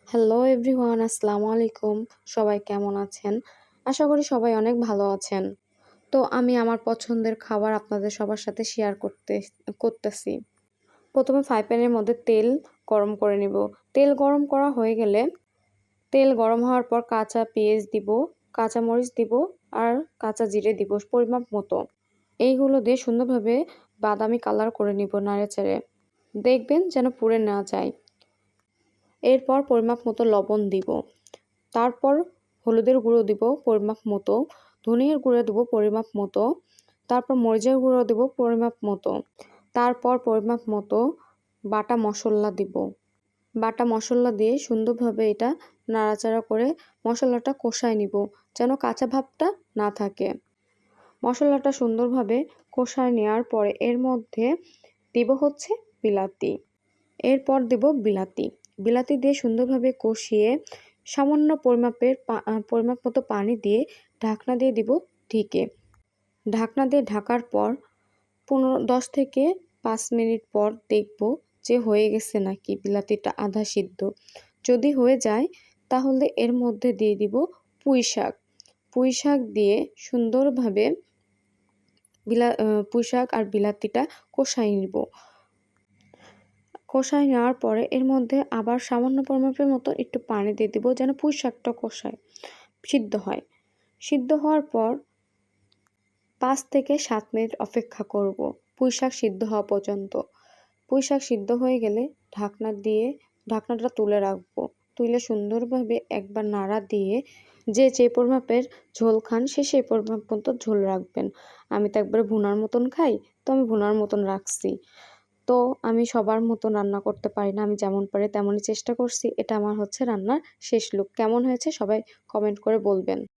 Hello everyone, আসসালামু আলাইকুম। সবাই কেমন আছেন? আশা করি সবাই অনেক ভালো আছেন। তো আমি আমার পছন্দের খাবার আপনাদের সবার সাথে শেয়ার করতেছি। প্রথমে ফ্রাই প্যানের মধ্যে তেল গরম করে নিব। তেল গরম করা হয়ে গেলে তেল গরম হওয়ার পর কাঁচা পেঁয়াজ দিব, কাঁচা মরিচ দিব আর কাঁচা জিরে দিব পরিমাপ মতো। এইগুলো দিয়ে সুন্দরভাবে বাদামি কালার করে নিব নাড়েচাড়ে। দেখবেন যেন পুড়ে না যায়। এরপর পরিমাপ মতো লবণ দিব, তারপর হলুদের গুঁড়ো দিব পরিমাপ মতো, ধনিয়ার গুঁড়ো দেবো পরিমাপ মতো, তারপর মরিচের গুঁড়ো দেবো পরিমাপ মতো, তারপর পরিমাপ মতো বাটা মশলা দিব। বাটা মশলা দিয়ে সুন্দরভাবে এটা নাড়াচাড়া করে মশলাটা কষায় নিব, যেন কাঁচা ভাবটা না থাকে। মশলাটা সুন্দরভাবে কষায় নেওয়ার পরে এর মধ্যে দিব হচ্ছে বিলাতি। এরপর দেব বিলাতি দিয়ে সুন্দরভাবে কষিয়ে সামান্য পরিমাপ মতো পানি দিয়ে ঢাকনা দিয়ে দিব ঢেকে। ঢাকনা দিয়ে ঢাকার পর 10 থেকে 5 মিনিট পর দেখব যে হয়ে গেছে নাকি বিলাতিটা আধা সিদ্ধ। যদি হয়ে যায় তাহলে এর মধ্যে দিয়ে দিব পুঁই শাক দিয়ে সুন্দরভাবে পুঁই শাক আর বিলাতিটা কষাই নিব। কষায় নেওয়ার পরে এর মধ্যে আবার সামান্য পরিমাপের মতো একটু পানি দিয়ে দিব, যেন পুঁই শাকটা সিদ্ধ হয়। সিদ্ধ হওয়ার পর 5 থেকে 7 মিনিট অপেক্ষা করব পুঁই শাক সিদ্ধ হওয়া পর্যন্ত। পুঁই শাক সিদ্ধ হয়ে গেলে ঢাকনাটা তুলে রাখবো। তুলে সুন্দরভাবে একবার নাড়া দিয়ে যে পরিমাপের ঝোল খান সেই পরিমাপ মতো ঝোল রাখবেন। আমি তো একবারে ভুনার মতন খাই, তো আমি ভুনার মতন রাখছি। তো আমি সবার মতো রান্না করতে পারি না, আমি যেমন পারি তেমনই চেষ্টা করছি। এটা আমার হচ্ছে রান্নার শেষ লুক। কেমন হয়েছে সবাই কমেন্ট করে বলবেন।